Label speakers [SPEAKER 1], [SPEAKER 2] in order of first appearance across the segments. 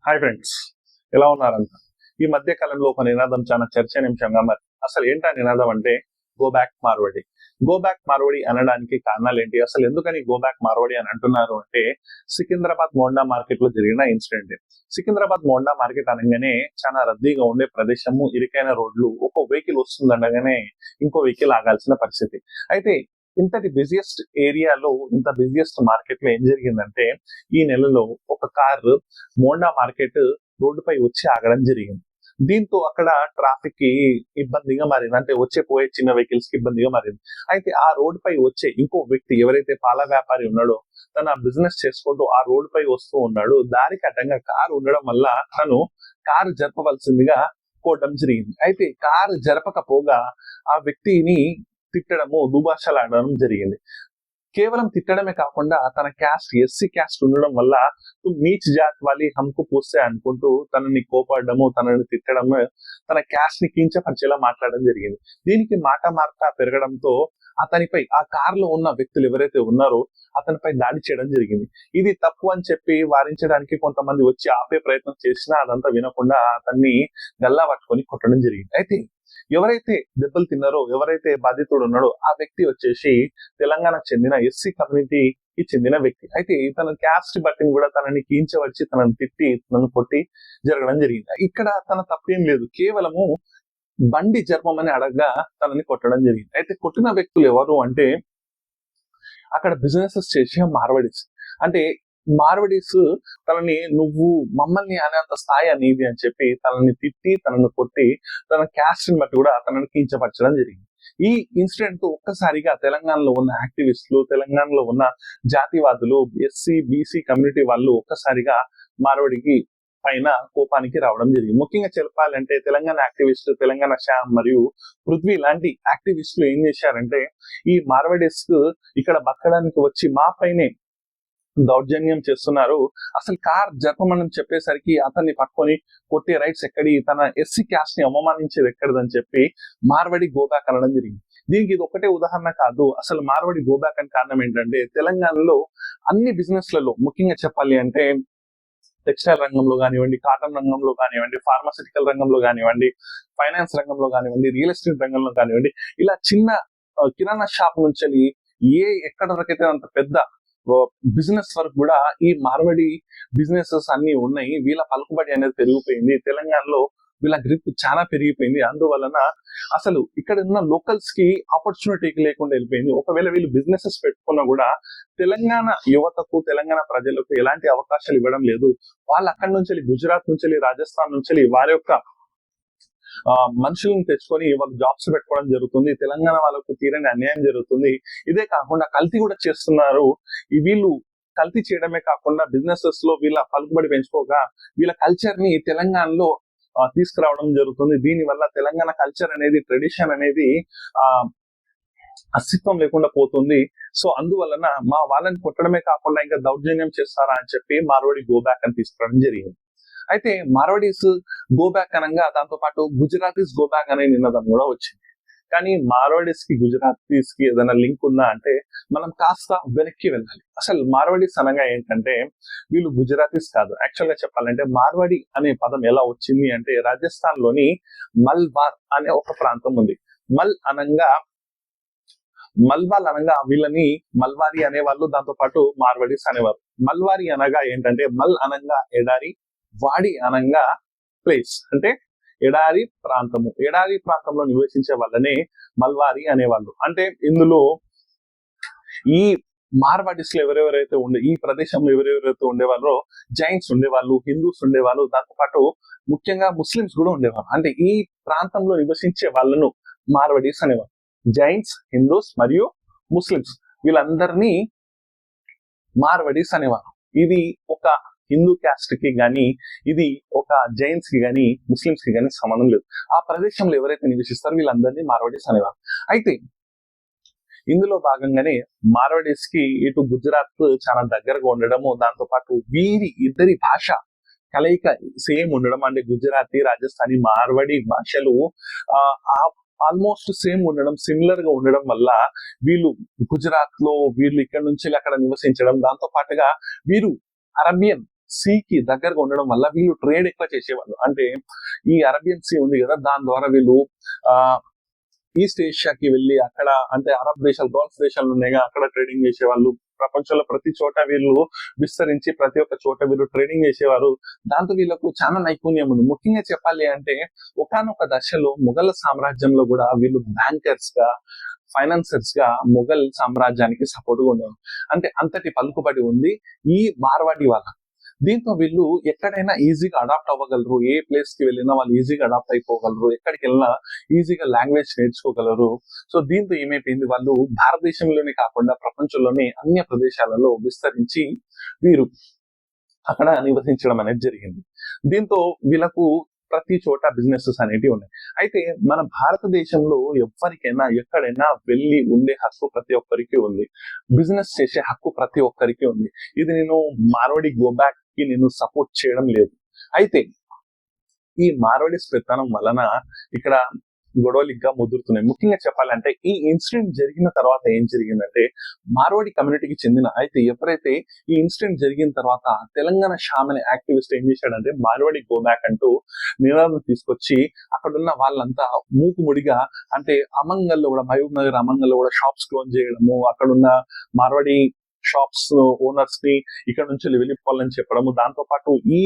[SPEAKER 1] Hi friends, ఎలా ఉన్నారంట? ఈ మధ్య కాలంలో ఒక నినాదం చాలా చర్చనీయాంశంగా మరి అసలు ఏంటా నినాదం అంటే go back Marwadi. Go back Marwadi అనడానికి కారణాలు ఏంటి, అసలు ఎందుకని గో బ్యాక్ మార్వడి అని అంటున్నారు అంటే సికింద్రాబాద్ మోండా మార్కెట్ లో జరిగిన ఇన్సిడెంట్. సికింద్రాబాద్ మోండా మార్కెట్ అనగానే చాలా రద్దీగా ఉండే ప్రదేశము, ఇరుకైన రోడ్లు, ఒక వెహికల్ వస్తుందనగానే ఇంకో వెహికల్ ఆగాల్సిన పరిస్థితి. అయితే ఇంతటి బిజియెస్ట్ ఏరియాలో, ఇంత బిజియెస్ట్ మార్కెట్ లో ఏం జరిగిందంటే ఈ నెలలో ఒక కార్ మోండా మార్కెట్ రోడ్డుపై వచ్చి ఆగడం జరిగింది. దీంతో అక్కడ ట్రాఫిక్ కి ఇబ్బందిగా మారింది, అంటే వచ్చే పోయే చిన్న వెహికల్స్ కి ఇబ్బందిగా మారింది. అయితే ఆ రోడ్ పై వచ్చే ఇంకో వ్యక్తి ఎవరైతే పాల వ్యాపారి ఉన్నాడో తన బిజినెస్ చేసుకుంటూ ఆ రోడ్ పై వస్తూ ఉన్నాడు. దారికి అడ్డంగా కారు ఉండడం వల్ల తను కారు జరపవలసిందిగా కోవడం జరిగింది. అయితే కారు జరపకపోగా ఆ వ్యక్తిని తిట్టడము, దుభాషలాడడం జరిగింది. కేవలం తిట్టడమే కాకుండా తన క్యాస్ట్ ఎస్సీ క్యాస్ట్ ఉండడం వల్ల నీచ్ జాత్ వాలి హంకు పూస్తే అనుకుంటూ తనని కోపడము, తనని తిట్టడము, తన క్యాస్ట్ ని కించపరిచేలా మాట్లాడడం జరిగింది. దీనికి మాట పెరగడంతో అతనిపై, ఆ కార్ లో ఉన్న వ్యక్తులు ఎవరైతే ఉన్నారో అతనిపై దాడి చేయడం జరిగింది. ఇది తప్పు అని చెప్పి వారించడానికి కొంతమంది వచ్చి ఆపే ప్రయత్నం చేసినా అదంతా వినకుండా అతన్ని గల్లా పట్టుకొని కొట్టడం జరిగింది. అయితే ఎవరైతే దెబ్బలు తిన్నారో, ఎవరైతే బాధితుడు ఉన్నాడో ఆ వ్యక్తి వచ్చేసి తెలంగాణకు చెందిన ఎస్సీ కమ్యూనిటీకి చెందిన వ్యక్తి. అయితే తన క్యాస్ట్ బట్టిని కూడా తనని కీంచవచ్చి, తనని తిట్టి, తనను కొట్టి జరగడం జరిగింది. ఇక్కడ తన తప్పేం లేదు, కేవలము బండి జరపమని అడగగా తనని కొట్టడం జరిగింది. అయితే కొట్టిన వ్యక్తులు ఎవరు అంటే అక్కడ బిజినెసెస్ చేసే మార్వడీస్. అంటే మార్వడీస్ తనని నువ్వు మమ్మల్ని అనేంత స్థాయి అనేది అని చెప్పి తనని తిట్టి, తనను కొట్టి, తన క్యాస్ట్ ని బట్టి కూడా తనని కించపరచడం జరిగింది. ఈ ఇన్సిడెంట్ తో ఒక్కసారిగా తెలంగాణలో ఉన్న యాక్టివిస్టులు, తెలంగాణలో ఉన్న జాతివాదులు, ఎస్సీ బీసీ కమ్యూనిటీ వాళ్ళు ఒక్కసారిగా మార్వడికి పైన కోపానికి రావడం జరిగింది. ముఖ్యంగా చెప్పాలంటే తెలంగాణ యాక్టివిస్ట్, తెలంగాణ శ్యామ్ మరియు పృథ్వీ లాంటి యాక్టివిస్టులు ఏం చేశారంటే ఈ మార్వడీస్ ఇక్కడ బతకడానికి వచ్చి మా పైనే దౌర్జన్యం చేస్తున్నారు, అసలు కార్ జరపమని చెప్పేసరికి అతన్ని పట్టుకొని కొట్టే రైట్స్ ఎక్కడి, తన ఎస్సీ క్యాస్ట్ ని అవమానించేది ఎక్కడదని చెప్పి మార్వడి గోబ్యాక్ అనడం జరిగింది. దీనికి ఇది ఒకటే ఉదాహరణ కాదు, అసలు మార్వడి గోబ్యాక్ అని కారణం ఏంటంటే తెలంగాణలో అన్ని బిజినెస్ లలో, ముఖ్యంగా చెప్పాలి అంటే టెక్స్టైల్ రంగంలో కానివ్వండి, కాటన్ రంగంలో కానివ్వండి, ఫార్మాసిటికల్ రంగంలో కానివ్వండి, ఫైనాన్స్ రంగంలో కానివ్వండి, రియల్ ఎస్టేట్ రంగంలో కానివ్వండి, ఇలా చిన్న కిరాణా షాప్ నుంచి ఎక్కడ వరకైతే అంత పెద్ద బిజినెస్ వరకు కూడా ఈ మార్వడి బిజినెసెస్ అన్ని ఉన్నాయి. వీళ్ళ పలుకుబడి అనేది పెరిగిపోయింది, తెలంగాణలో వీళ్ళ గ్రిప్ చాలా పెరిగిపోయింది. అందువలన అసలు ఇక్కడ ఉన్న లోకల్స్ కి ఆపర్చునిటీ లేకుండా వెళ్ళిపోయింది. ఒకవేళ వీళ్ళు బిజినెసెస్ పెట్టుకున్నా కూడా తెలంగాణ యువతకు, తెలంగాణ ప్రజలకు ఎలాంటి అవకాశాలు ఇవ్వడం లేదు. వాళ్ళు అక్కడి నుంచి గుజరాత్ నుంచి, రాజస్థాన్ నుంచి వారి యొక్క మనుషులను తెచ్చుకొని వాళ్ళు జాబ్స్ పెట్టుకోవడం జరుగుతుంది. తెలంగాణ వాళ్ళకు తీరని అన్యాయం జరుగుతుంది. ఇదే కాకుండా కల్తీ కూడా చేస్తున్నారు. వీళ్ళు కల్తీ చేయడమే కాకుండా బిజినెసెస్ లో వీళ్ళ పలుకుబడి పెంచుకోగా వీళ్ళ కల్చర్ ని తెలంగాణలో తీసుకురావడం జరుగుతుంది. దీని వల్ల తెలంగాణ కల్చర్ అనేది, ట్రెడిషన్ అనేది అస్తిత్వం లేకుండా పోతుంది. సో అందువలన మా వాళ్ళని కొట్టడమే కాకుండా ఇంకా దౌర్జన్యం చేస్తారా అని చెప్పి మార్వడి గో బ్యాక్ అని తీసుకురావడం జరిగింది. అయితే మార్వడీస్ గో బ్యాక్ అనగా దాంతో పాటు గుజరాతీస్ గో బ్యాక్ అనే నినాదం కూడా వచ్చింది. కానీ మార్వడీస్ కి గుజరాతీస్ కి ఏదైనా లింక్ ఉందా అంటే మనం కాస్త వెనక్కి వెళ్ళాలి. అసలు మార్వడీస్ అనగా ఏంటంటే వీళ్ళు గుజరాతీస్ కాదు. యాక్చువల్ గా చెప్పాలంటే మార్వాడి అనే పదం ఎలా వచ్చింది అంటే రాజస్థాన్ లోని మల్బార్ అనే ఒక ప్రాంతం ఉంది. మల్వాల్ అనగా వీళ్ళని మల్వారి అనేవాళ్ళు, దాంతో పాటు మార్వడీస్ అనేవారు. మల్వారి అనగా ఏంటంటే మల్ అనగా ఎడారి, వాడి అనంగా ప్లేస్, అంటే ఎడారి ప్రాంతము. ఎడారి ప్రాంతంలో నివసించే వాళ్ళనే మల్వారి అనేవాళ్ళు. అంటే ఇందులో ఈ మార్వాడిస్ లో ఎవరెవరైతే ఈ ప్రదేశంలో ఎవరెవరైతే ఉండేవాళ్ళో జైన్స్ ఉండేవాళ్ళు, హిందూస్ ఉండేవాళ్ళు, దాంతో పాటు ముఖ్యంగా ముస్లిమ్స్ కూడా ఉండేవాళ్ళు. అంటే ఈ ప్రాంతంలో నివసించే వాళ్ళను మార్వాడీస్ అనేవాళ్ళు. జైన్స్, హిందూస్ మరియు ముస్లిమ్స్ వీళ్ళందరినీ మార్వాడీస్ అనేవారు. ఇది ఒక హిందూ క్యాస్ట్ కి గానీ, ఇది ఒక జైన్స్ కి గానీ, ముస్లిమ్స్ కి గానీ సంబంధం లేదు. ఆ ప్రదేశంలో ఎవరైతే నివసిస్తారో వీళ్ళందరినీ మార్వడీస్ అనేవారు. అయితే ఇందులో భాగంగానే మార్వడీస్ కి ఇటు గుజరాత్ చాలా దగ్గరగా ఉండడము, దాంతో పాటు వీరి ఇద్దరి భాష కలయిక సేమ్ ఉండడం, అంటే గుజరాతీ, రాజస్థానీ, మార్వడి భాషలు ఆల్మోస్ట్ సేమ్ ఉండడం, సిమిలర్ గా ఉండడం వల్ల వీళ్ళు గుజరాత్ లో వీళ్ళు ఇక్కడ నుంచి అక్కడ నివసించడం, దాంతో పాటుగా వీరు అరబియన్ సీకి దగ్గరగా ఉండడం వల్ల వీళ్ళు ట్రేడ్ ఎక్కువ చేసేవాళ్ళు. అంటే ఈ అరేబియన్ సీ ఉంది కదా, దాని ద్వారా వీళ్ళు ఆ ఈస్ట్ ఏషియాకి వెళ్ళి అక్కడ, అంటే అరబ్ దేశాలు, గల్ఫ్ దేశాలు ఉన్నాయిగా, అక్కడ ట్రేడింగ్ చేసేవాళ్ళు. ప్రపంచంలో ప్రతి చోట వీళ్ళు విస్తరించి ప్రతి ఒక్క చోట వీళ్ళు ట్రేడింగ్ చేసేవారు. దాంతో వీళ్ళకు చాలా నైపుణ్యం ఉంది. ముఖ్యంగా చెప్పాలి అంటే ఒకానొక దశలో మొఘల్ సామ్రాజ్యంలో కూడా వీళ్ళు బ్యాంకర్స్ గా, ఫైనాన్సర్స్ గా మొఘల్ సామ్రాజ్యానికి సపోర్ట్ గా ఉన్నారు. అంటే అంతటి పలుకుబడి ఉంది ఈ మార్వాడి వాళ్ళ. దీంతో వీళ్ళు ఎక్కడైనా ఈజీగా అడాప్ట్ అవ్వగలరు. ఏ ప్లేస్ కి వెళ్ళినా వాళ్ళు ఈజీగా అడాప్ట్ అయిపోగలరు. ఎక్కడికి వెళ్ళినా ఈజీగా లాంగ్వేజ్ నేర్చుకోగలరు. సో దీంతో ఏమైపోయింది, వాళ్ళు భారతదేశంలోనే కాకుండా ప్రపంచంలోనే అన్య ప్రదేశాలలో విస్తరించి వీరు అక్కడ నివసించడం అనేది జరిగింది. దీంతో వీళ్ళకు ప్రతి చోట బిజినెసెస్ అనేవి ఉన్నాయి. అయితే మన భారతదేశంలో ఎవరికైనా ఎక్కడైనా వెళ్ళి ఉండే హక్కు ప్రతి ఒక్కరికి ఉంది. బిజినెస్ చేసే హక్కు ప్రతి ఒక్కరికి ఉంది. ఇది నేను మార్వాడి గో బ్యాక్ కి నేను సపోర్ట్ చేయడం లేదు. అయితే ఈ మార్వాడి పెత్తనం వలన ఇక్కడ గొడవలు ఇంకా ముదురుతున్నాయి. ముఖ్యంగా చెప్పాలంటే ఈ ఇన్సిడెంట్ జరిగిన తర్వాత ఏం జరిగిందంటే, మార్వాడి కమ్యూనిటీకి చెందిన, అయితే ఎవరైతే ఈ ఇన్సిడెంట్ జరిగిన తర్వాత తెలంగాణ షామ్ అనే యాక్టివిస్ట్ ఏం చేశాడంటే మార్వాడి గో బ్యాక్ అంటూ నినాదం తీసుకొచ్చి అక్కడున్న వాళ్ళంతా మూకుముడిగా, అంటే అమంగల్లో కూడా, మహబూబ్ నగర్ అమంగల్లో కూడా షాప్స్ క్లోజ్ చేయడము, అక్కడున్న మార్వాడి షాప్స్ ఓనర్స్ ని ఇక్కడ నుంచి వెళ్ళిపోవాలని చెప్పడము, దాంతో పాటు ఈ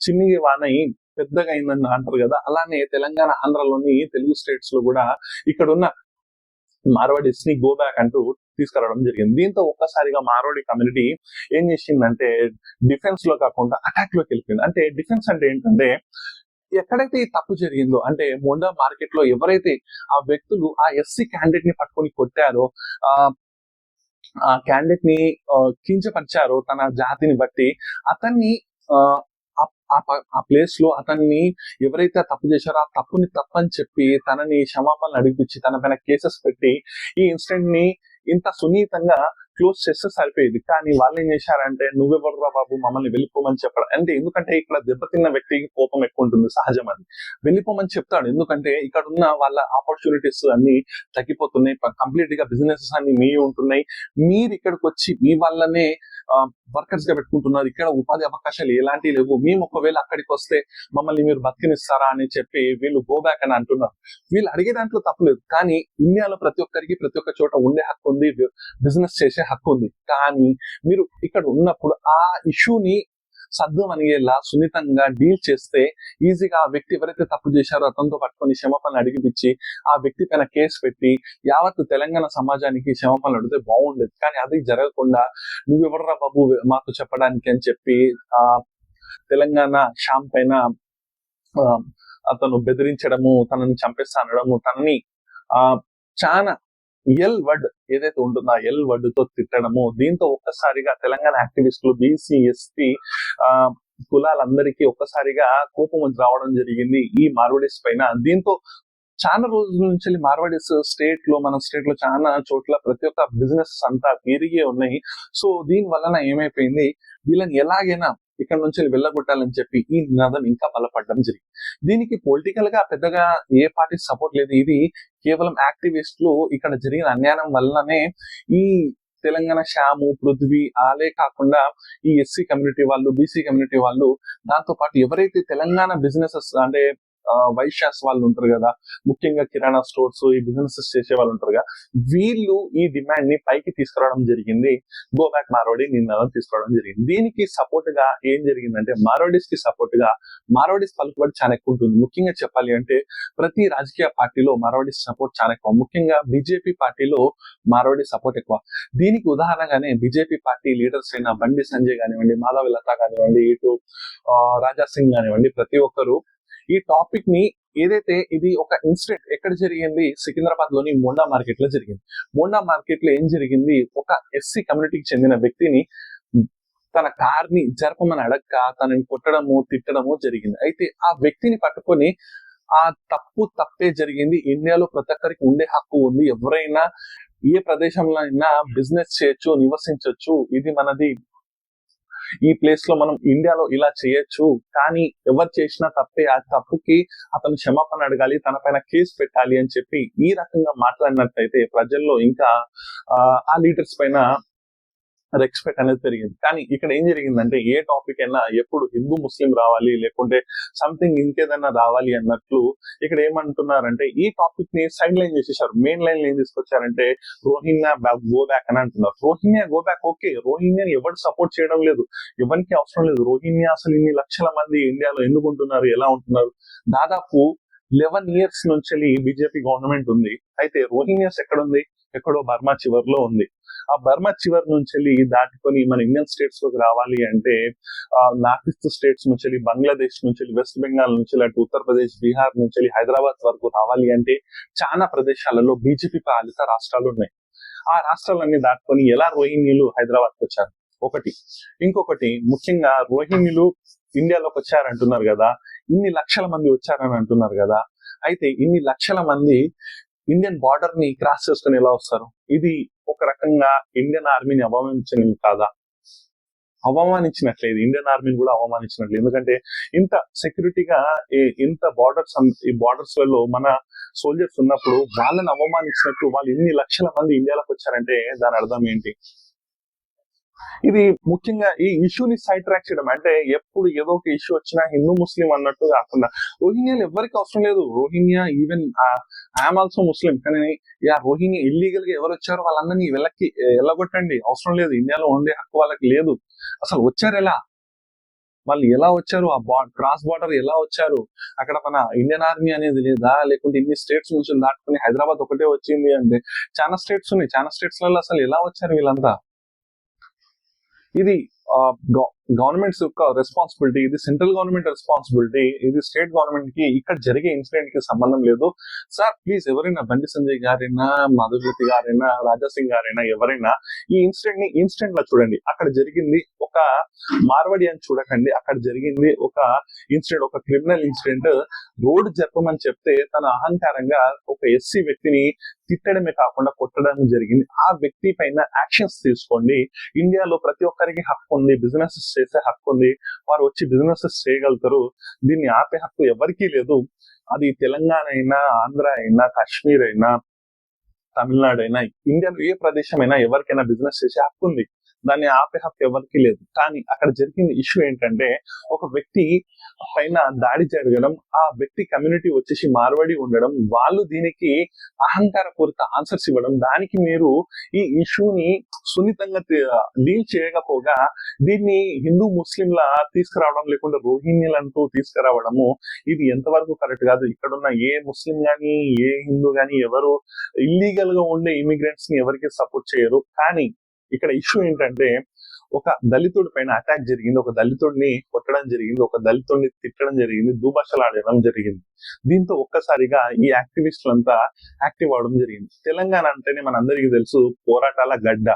[SPEAKER 1] చిన్ని వానై పెద్దగా అయిందని అంటారు కదా, అలానే తెలంగాణ, ఆంధ్రలోని తెలుగు స్టేట్స్ లో కూడా ఇక్కడ ఉన్న మార్వాడీస్ ని గో బ్యాక్ అంటూ తీసుకురావడం జరిగింది. దీంతో ఒక్కసారిగా మార్వాడి కమ్యూనిటీ ఏం చేసిందంటే డిఫెన్స్ లో కాకుండా అటాక్ లోకి వెళ్ళిపోయింది. అంటే డిఫెన్స్ అంటే ఏంటంటే, ఎక్కడైతే ఈ తప్పు జరిగిందో, అంటే మొండా మార్కెట్ లో ఎవరైతే ఆ వ్యక్తులు ఆ ఎస్సీ క్యాండిడేట్ ని పట్టుకొని కొట్టారో, ఆ క్యాండిడేట్ ని కించపరిచారో తన జాతిని బట్టి, అతన్ని ఆ ప్లేస్ లో అతన్ని ఎవరైతే తప్పు చేశారో ఆ తప్పుని తప్పని చెప్పి తనని క్షమాపణలు అడిపించి తన పైన కేసెస్ పెట్టి ఈ ఇన్సిడెంట్ ని ఇంత సున్నితంగా క్లోజ్ చేస్తే సరిపోయేది. కానీ వాళ్ళు ఏం చేశారంటే, నువ్వెవర్రా బాబు మమ్మల్ని వెళ్ళిపోమని చెప్పడం. అంటే ఎందుకంటే ఇక్కడ దెబ్బతిన్న వ్యక్తికి కోపం ఎక్కువ ఉంటుంది, సహజం. అది వెళ్ళిపోమని చెప్తాడు. ఎందుకంటే ఇక్కడ ఉన్న వాళ్ళ ఆపర్చునిటీస్ అన్ని తగ్గిపోతున్నాయి, కంప్లీట్ గా బిజినెసెస్ అన్ని మీ ఉంటున్నాయి, మీరు ఇక్కడికి వచ్చి మీ వాళ్ళనే వర్కర్స్ గా పెట్టుకుంటున్నారు, ఇక్కడ ఉపాధి అవకాశాలు ఎలాంటివి లేవు, మేము ఒకవేళ అక్కడికి వస్తే మమ్మల్ని మీరు బతికినిస్తారా అని చెప్పి వీళ్ళు గో బ్యాక్ అని అంటున్నారు. వీళ్ళు అడిగే దాంట్లో తప్పులేదు, కానీ ఇండియాలో ప్రతి ఒక్కరికి ప్రతి ఒక్క చోట ఉండే హక్కు ఉంది, బిజినెస్ చేసే హక్కు ఉంది. కానీ మీరు ఇక్కడ ఉన్నప్పుడు ఆ ఇష్యూని సర్దు అనిగేలా సున్నితంగా డీల్ చేస్తే ఈజీగా ఆ వ్యక్తి ఎవరైతే తప్పు చేశారో అతనితో పట్టుకొని క్షమాపణ అడిగిపించి ఆ వ్యక్తి పైన కేసు పెట్టి యావత్ తెలంగాణ సమాజానికి క్షమాపణలు అడిగితే బాగుండేది. కానీ అది జరగకుండా నువ్వెవర్రా బాబు మాకు చెప్పడానికి అని చెప్పి ఆ తెలంగాణ షామ్ పైన అతను బెదిరించడము, తనని చంపేస్తా అనడము, తనని చాలా ఎల్ వర్డ్ ఏదైతే ఉంటుందో ఆ ఎల్ వర్డ్ తో తిట్టడము. దీంతో ఒక్కసారిగా తెలంగాణ యాక్టివిస్టులు, బీసీ, ఎస్టీ కులాలందరికీ ఒక్కసారిగా కోపం రావడం జరిగింది ఈ మార్వాడీస్ పైన. దీంతో చాలా రోజుల నుంచి మార్వాడీస్ మన స్టేట్ లో చాలా చోట్ల ప్రతి ఒక్క బిజినెస్ అంతా పెరిగే ఉన్నాయి. సో దీని వలన ఏమైపోయింది, వీళ్ళని ఎలాగైనా ఇక్కడ నుంచి వెళ్ళగొట్టాలని చెప్పి ఈ నినాదం ఇంకా బలపడడం జరిగింది. దీనికి పొలిటికల్ గా పెద్దగా ఏ పార్టీ సపోర్ట్ లేదు. ఇది కేవలం యాక్టివిస్టులు ఇక్కడ జరిగిన అన్యాయం వల్లనే ఈ తెలంగాణ షాము, పృథ్వీ ఆలే కాకుండా ఈ ఎస్సీ కమ్యూనిటీ వాళ్ళు, బీసీ కమ్యూనిటీ వాళ్ళు, దాంతో పాటు ఎవరైతే తెలంగాణ బిజినెసెస్ అంటే వైశ్యాస్ వాళ్ళు ఉంటారు కదా, ముఖ్యంగా కిరాణా స్టోర్స్, ఈ బిజినెసెస్ చేసే వాళ్ళు ఉంటారు కదా, వీళ్ళు ఈ డిమాండ్ ని పైకి తీసుకురావడం జరిగింది. గో బ్యాక్ మార్వాడి నినాదం తీసుకురావడం జరిగింది. దీనికి సపోర్ట్ గా ఏం జరిగిందంటే, మార్వాడీస్ కి సపోర్ట్ గా మార్వాడీస్ పలుకుబడి చాలా ఎక్కువ ఉంటుంది. ముఖ్యంగా చెప్పాలి అంటే ప్రతి రాజకీయ పార్టీలో మార్వాడీస్ సపోర్ట్ చాలా ఎక్కువ. ముఖ్యంగా బీజేపీ పార్టీలో మార్వాడీ సపోర్ట్ ఎక్కువ. దీనికి ఉదాహరణగానే బీజేపీ పార్టీ లీడర్స్ అయిన బండి సంజయ్ కానివ్వండి, మాధవి లత కానివ్వండి, ఇటు రాజా సింగ్ కానివ్వండి, ప్రతి ఒక్కరు ఈ టాపిక్ ని, ఏదైతే ఇది ఒక ఇన్సిడెంట్ ఎక్కడ జరిగింది, సికింద్రాబాద్ లోని మోండా మార్కెట్ లో జరిగింది. మోండా మార్కెట్ లో ఏం జరిగింది, ఒక ఎస్సీ కమ్యూనిటీకి చెందిన వ్యక్తిని తన కార్ ని జరపమని అడక్క తనని కొట్టడము, తిట్టడము జరిగింది. అయితే ఆ వ్యక్తిని పట్టుకొని ఆ తప్పే జరిగింది, ఇండియాలో ప్రతి ఒక్కరికి ఉండే హక్కు ఉంది, ఎవరైనా ఏ ప్రదేశంలో అయినా బిజినెస్ చేయొచ్చు, నివసించవచ్చు, ఇది మనది, ఈ ప్లేస్ లో మనం ఇండియాలో ఇలా చేయొచ్చు, కానీ ఎవరు చేసినా తప్పే, ఆ తప్పుకి అతను క్షమాపణ అడగాలి, తన పైన కేసు పెట్టాలి అని చెప్పి ఈ రకంగా మాట్లాడినట్లయితే ప్రజల్లో ఇంకా ఆ లీడర్స్ పైన రెస్పెక్ట్ అనేది పెరిగింది. కానీ ఇక్కడ ఏం జరిగిందంటే ఏ టాపిక్ అయినా ఎప్పుడు హిందూ ముస్లిం రావాలి లేకుంటే సంథింగ్ ఇంకేదైనా రావాలి అన్నట్లు ఇక్కడ ఏమంటున్నారంటే ఈ టాపిక్ ని సైడ్ లైన్ చేసేసారు. మెయిన్ లైన్ ఏం తీసుకొచ్చారంటే రోహింగ్యా గో బ్యాక్ అని అంటున్నారు. Rohingya go back okay, Rohingya ఎవరు సపోర్ట్ చేయడం లేదు, ఎవరికి అవసరం లేదు. రోహింగ్యా అసలు ఇన్ని లక్షల మంది ఇండియాలో ఎందుకు ఉంటున్నారు, ఎలా ఉంటున్నారు? దాదాపు 11 years నుంచి బీజేపీ గవర్నమెంట్ ఉంది. అయితే రోహింగ్యాస్ ఎక్కడుంది? ఎక్కడో బర్మా చివరిలో ఉంది. ఆ బర్మా చివరి నుంచి దాటుకొని మన ఇండియన్ స్టేట్స్ లోకి రావాలి అంటే నార్త్ ఈస్ట్ స్టేట్స్ నుంచి, బంగ్లాదేశ్ నుంచి, వెస్ట్ బెంగాల్ నుంచి, అటు ఉత్తరప్రదేశ్, బీహార్ నుంచి హైదరాబాద్ వరకు రావాలి అంటే చాలా ప్రదేశాలలో బీజేపీ పాలిత రాష్ట్రాలు ఉన్నాయి. ఆ రాష్ట్రాలన్నీ దాటుకొని ఎలా రోహింగ్యులు హైదరాబాద్కి వచ్చారు ఒకటి. ఇంకొకటి ముఖ్యంగా రోహింగ్యులు ఇండియాలోకి వచ్చారంటున్నారు కదా, ఇన్ని లక్షల మంది వచ్చారని అంటున్నారు కదా. అయితే ఇన్ని లక్షల మంది ఇండియన్ బార్డర్ ని క్రాస్ చేసుకుని ఎలా వస్తారు? ఇది ఒక రకంగా ఇండియన్ ఆర్మీని అవమానించినది కాదా? అవమానించినట్లేదు, ఇండియన్ ఆర్మీని కూడా అవమానించినట్లేదు. ఎందుకంటే ఇంత సెక్యూరిటీగా ఇంత ఈ బార్డర్స్ లలో మన సోల్జర్స్ ఉన్నప్పుడు వాళ్ళని అవమానించినట్టు వాళ్ళు ఇన్ని లక్షల మంది ఇండియాలోకి వచ్చారంటే దాని అర్థం ఏంటి? ఇది ముఖ్యంగా ఈ ఇష్యూని సైడ్ ట్రాక్ చేయడం. అంటే ఎప్పుడు ఏదో ఒక ఇష్యూ వచ్చినా హిందూ ముస్లిం అన్నట్టు కాకుండా రోహింగ్యాలు ఎవరికి అవసరం లేదు. రోహింగ్యా ఈవెన్ ఐఎమ్ ఆల్సో ముస్లిం, కానీ రోహింగ్యా ఇల్లీగల్ గా ఎవరు వచ్చారో వాళ్ళందరినీ వెళ్ళగొట్టండి, అవసరం లేదు. ఇండియాలో ఉండే హక్కు వాళ్ళకి లేదు. అసలు వచ్చారు ఎలా? వాళ్ళు ఎలా వచ్చారు? ఆ క్రాస్ బార్డర్ ఎలా వచ్చారు? అక్కడ మన ఇండియన్ ఆర్మీ అనేది లేదా? లేకుంటే ఇన్ని స్టేట్స్ నుంచి దాటుకుని హైదరాబాద్ ఒకటే వచ్చింది అంటే చాలా స్టేట్స్ ఉన్నాయి. చాలా స్టేట్స్ లలో అసలు ఎలా వచ్చారు వీళ్ళంతా? ఇది గవర్నమెంట్స్ యొక్క రెస్పాన్సిబిలిటీ, ఇది సెంట్రల్ గవర్నమెంట్ రెస్పాన్సిబిలిటీ, ఇది స్టేట్ గవర్నమెంట్ కి ఇక్కడ జరిగే ఇన్సిడెంట్ కి సంబంధం లేదు. సార్ ప్లీజ్ ఎవరైనా బండి సంజయ్ గారైనా, మాధుర్యతి గారైనా, రాజాసింగ్ గారైనా ఎవరైనా ఈ ఇన్సిడెంట్ లో చూడండి. అక్కడ జరిగింది ఒక మార్వడి అని చూడకండి. అక్కడ జరిగింది ఒక ఇన్సిడెంట్, ఒక క్రిమినల్ ఇన్సిడెంట్. రోడ్డు జరపమని చెప్తే తన అహంకారంగా ఒక ఎస్సీ వ్యక్తిని తిట్టడమే కాకుండా కొట్టడం జరిగింది. ఆ వ్యక్తి పైన యాక్షన్స్ తీసుకోండి. ఇండియాలో ప్రతి ఒక్కరికి హక్కు ఉంది, బిజినెస్ చేసే హక్కు ఉంది, వారు వచ్చి బిజినెసెస్ చేయగలుగుతారు. దీన్ని ఆపే హక్కు ఎవరికీ లేదు. అది తెలంగాణ అయినా, ఆంధ్ర అయినా, కాశ్మీర్ అయినా, తమిళనాడు అయినా, ఇండియాలో ఏ ప్రదేశం అయినా ఎవరికైనా బిజినెస్ చేసే హక్కు ఉంది. దాన్ని ఆపే హక్కు ఎవరికి లేదు. కానీ అక్కడ జరిగిన ఇష్యూ ఏంటంటే ఒక వ్యక్తి పైన దాడి జరగడం, ఆ వ్యక్తి కమ్యూనిటీ వచ్చేసి మార్వాడి ఉండడం, వాళ్ళు దీనికి అహంకారపూరిత ఆన్సర్స్ ఇవ్వడం, దానికి మీరు ఈ ఇష్యూని సున్నితంగా డీల్ చేయకపోగా దీన్ని హిందూ ముస్లింల తీసుకురావడం, లేకుంటే రోహింగ్యులంటూ తీసుకురావడము, ఇది ఎంతవరకు కరెక్ట్ కాదు. ఇక్కడున్న ఏ ముస్లిం గాని, ఏ హిందూ గాని ఎవరు ఇల్లీగల్ గా ఉండే ఇమిగ్రెంట్స్ ని ఎవరికి సపోర్ట్ చేయరు. కానీ ఇక్కడ ఇష్యూ ఏంటంటే ఒక దళితుడి పైన అటాక్ జరిగింది, ఒక దళితుడిని కొట్టడం జరిగింది, ఒక దళితుడిని తిట్టడం జరిగింది, దుభాషలాడడం జరిగింది. దీంతో ఒక్కసారిగా ఈ యాక్టివిస్టులంతా యాక్టివ్ అవడం జరిగింది. తెలంగాణ అంటేనే మనందరికీ తెలుసు పోరాటాల గడ్డ.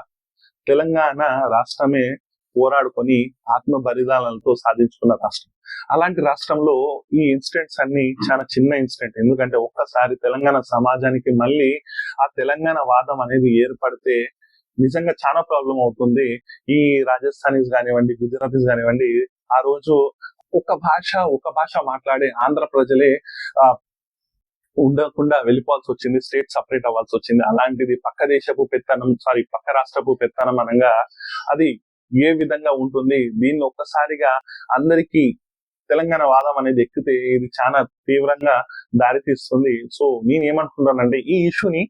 [SPEAKER 1] తెలంగాణ రాష్ట్రమే పోరాడుకొని ఆత్మ బలిదానాలతో సాధించుకున్న రాష్ట్రం. అలాంటి రాష్ట్రంలో ఈ ఇన్సిడెంట్స్ అన్ని చాలా చిన్న ఇన్సిడెంట్. ఎందుకంటే ఒక్కసారి తెలంగాణ సమాజానికి మళ్ళీ ఆ తెలంగాణ వాదం అనేది ఏర్పడితే నిజంగా చాలా ప్రాబ్లం అవుతుంది. ఈ రాజస్థానీస్ కానివ్వండి, గుజరాతీస్ కానివ్వండి, ఆ రోజు ఒక భాష మాట్లాడే ఆంధ్ర ప్రజలే ఉండకుండా వెళ్ళిపోవాల్సి వచ్చింది, స్టేట్ సపరేట్ అవ్వాల్సి వచ్చింది. అలాంటిది పక్క రాష్ట్రపు పెత్తనం అనగా అది ఏ విధంగా ఉంటుంది? దీన్ని ఒక్కసారిగా అందరికీ తెలంగాణ వాదం అనేది ఎక్కితే ఇది చాలా తీవ్రంగా దారితీస్తుంది. సో నేనేమనుకుంటానంటే ఈ ఇష్యూని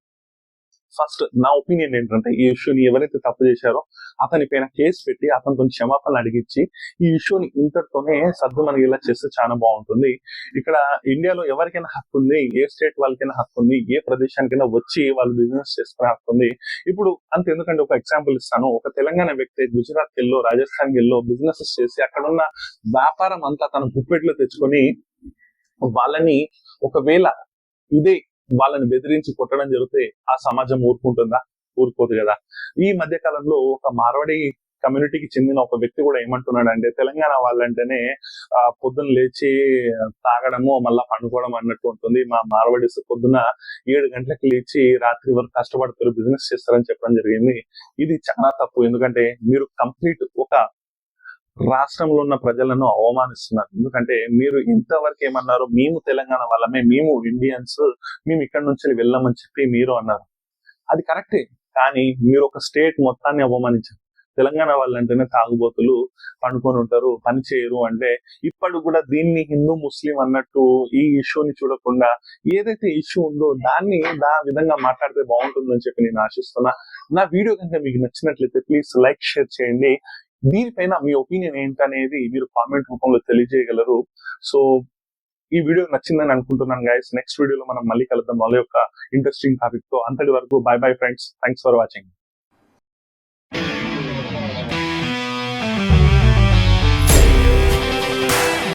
[SPEAKER 1] ఫస్ట్ నా ఒపీనియన్ ఏంటంటే ఈ ఇష్యూని ఎవరైతే తప్పు చేశారో అతని పైన కేసు పెట్టి అతనితో క్షమాపణ అడిగించి ఈ ఇష్యూని ఇంతటితోనే సర్దు మనగేలా చేస్తే చాలా బాగుంటుంది. ఇక్కడ ఇండియాలో ఎవరికైనా హక్కు ఉంది, ఏ స్టేట్ వాళ్ళకైనా హక్కు ఉంది, ఏ ప్రదేశానికైనా వచ్చి వాళ్ళు బిజినెస్ చేసుకునే హక్కు ఉంది. ఇప్పుడు ఎందుకంటే ఒక ఎగ్జాంపుల్ ఇస్తాను. ఒక తెలంగాణ వ్యక్తి గుజరాత్ కెళ్ళో, రాజస్థాన్ కెళ్ళో బిజినెసెస్ చేసి అక్కడ ఉన్న వ్యాపారం అంతా తన గుప్పెట్లో తెచ్చుకొని వాళ్ళని ఒకవేళ ఇదే వాళ్ళని బెదిరించి కొట్టడం జరిగితే ఆ సమాజం ఊరుకుంటుందా? ఊరుకోదు కదా. ఈ మధ్య కాలంలో ఒక మార్వాడి కమ్యూనిటీకి చెందిన ఒక వ్యక్తి కూడా ఏమంటున్నాడు అంటే తెలంగాణ వాళ్ళంటేనే పొద్దున్న లేచి తాగడము మళ్ళా పండుకోవడం అన్నట్టు ఉంటుంది. మా మార్వాడీస్ పొద్దున 7 గంటలకు లేచి రాత్రి వరకు కష్టపడతారు, బిజినెస్ చేస్తారని చెప్పడం జరిగింది. ఇది చాలా తప్పు. ఎందుకంటే మీరు కంప్లీట్ ఒక రాష్ట్రంలో ఉన్న ప్రజలను అవమానిస్తున్నారు. ఎందుకంటే మీరు ఇంతవరకు ఏమన్నారు, మేము తెలంగాణ వాళ్ళమే, మేము ఇండియన్స్, మేము ఇక్కడ నుంచి వెళ్ళామని చెప్పి మీరు అన్నారు. అది కరెక్టే. కానీ మీరు ఒక స్టేట్ మొత్తాన్ని అవమానించారు. తెలంగాణ వాళ్ళంటేనే తాగుబోతులు, పండుకొని ఉంటారు, పని చేయరు అంటే ఇప్పుడు కూడా దీన్ని హిందూ ముస్లిం అన్నట్టు ఈ ఇష్యూని చూడకుండా ఏదైతే ఇష్యూ ఉందో దాన్ని విధంగా మాట్లాడితే బాగుంటుందని చెప్పి నేను ఆశిస్తున్నా. నా వీడియో కనుక మీకు నచ్చినట్లయితే ప్లీజ్ లైక్, షేర్ చేయండి. దీనిపైన మీ ఒపీనియన్ ఏంటనేది మీరు కామెంట్ రూపంలో తెలియజేయగలరు. సో ఈ వీడియో నచ్చిందని అనుకుంటున్నాను గైస్. నెక్స్ట్ వీడియోలో మనం మళ్ళీ కలుద్దాం మళ్ళీ ఒక ఇంట్రెస్టింగ్ టాపిక్ తో. అంతటి వరకు by bye friends. Thanks for watching.